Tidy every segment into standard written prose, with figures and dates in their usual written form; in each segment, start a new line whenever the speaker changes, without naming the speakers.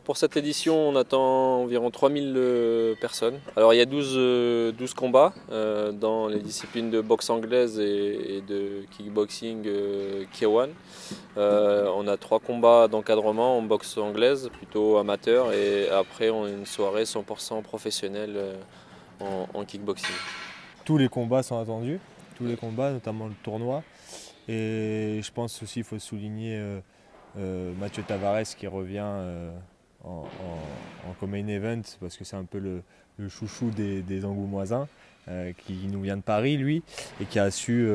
Pour cette édition, on attend environ 3000 personnes. Alors il y a 12 combats dans les disciplines de boxe anglaise et de kickboxing K1. On a 3 combats d'encadrement en boxe anglaise, plutôt amateur, et après on a une soirée 100% professionnelle en kickboxing.
Tous les combats sont attendus, tous les combats, notamment le tournoi. Et je pense aussi qu'il faut souligner Mathieu Tavares qui revient en co-main event parce que c'est un peu le chouchou des Angoumoisins qui nous vient de Paris lui et qui a su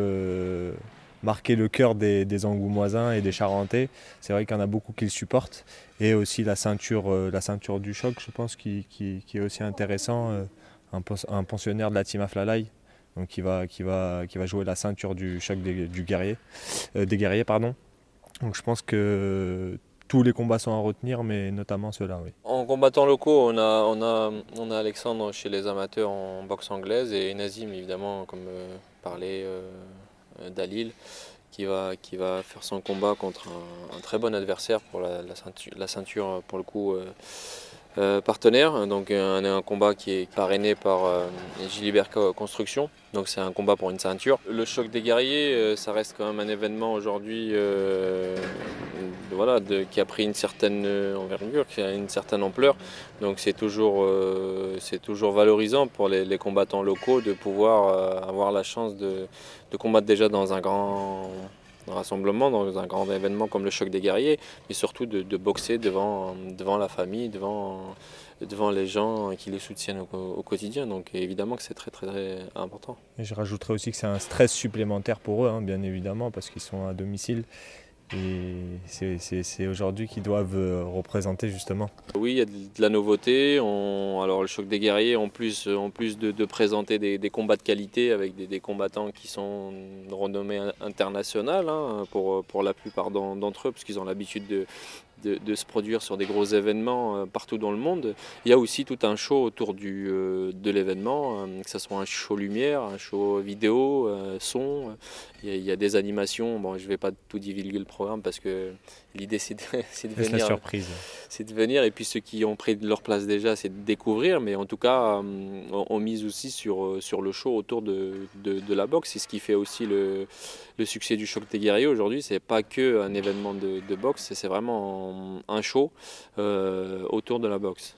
marquer le cœur des Angoumoisins et des Charentais. C'est vrai qu'il y en a beaucoup qui le supportent. Et aussi la ceinture du choc, je pense, qui est aussi intéressant. Un pensionnaire de la team Aflalai, donc qui va jouer la ceinture du choc des guerriers. Pardon. Donc je pense que tous les combats sont à retenir, mais notamment ceux-là, oui.
En combattants locaux, on a Alexandre chez les amateurs en boxe anglaise et Nazim évidemment, comme parlait Dalil, qui va faire son combat contre un très bon adversaire pour la ceinture pour le coup partenaire. Donc un combat qui est parrainé par Gilibert Construction. Donc c'est un combat pour une ceinture. Le choc des guerriers, ça reste quand même un événement aujourd'hui voilà, qui a pris une certaine envergure, qui a une certaine ampleur. Donc c'est toujours valorisant pour les combattants locaux de pouvoir avoir la chance de combattre déjà dans un grand rassemblement, dans un grand événement comme le choc des guerriers, mais surtout de boxer devant la famille, devant les gens qui les soutiennent au quotidien. Donc évidemment que c'est très très important.
Et je rajouterais aussi que c'est un stress supplémentaire pour eux, hein, bien évidemment, parce qu'ils sont à domicile. Et c'est aujourd'hui qu'ils doivent représenter justement.
Oui, il y a de la nouveauté. Alors le choc des guerriers, en plus de présenter des combats de qualité avec des combattants qui sont de renommée internationale hein, pour la plupart d'entre eux, parce qu'ils ont l'habitude de se produire sur des gros événements partout dans le monde. Il y a aussi tout un show autour de l'événement, que ce soit un show lumière, un show vidéo, son. Il y a des animations. Bon, je ne vais pas tout divulguer le programme parce que l'idée c'est de
C'est la
venir.
surprise.
C'est de venir et puis ceux qui ont pris leur place déjà, c'est de découvrir. Mais en tout cas, on mise aussi sur le show autour de la boxe. C'est ce qui fait aussi le succès du choc des guerriers aujourd'hui. C'est pas que un événement de boxe, c'est vraiment un show autour de la boxe.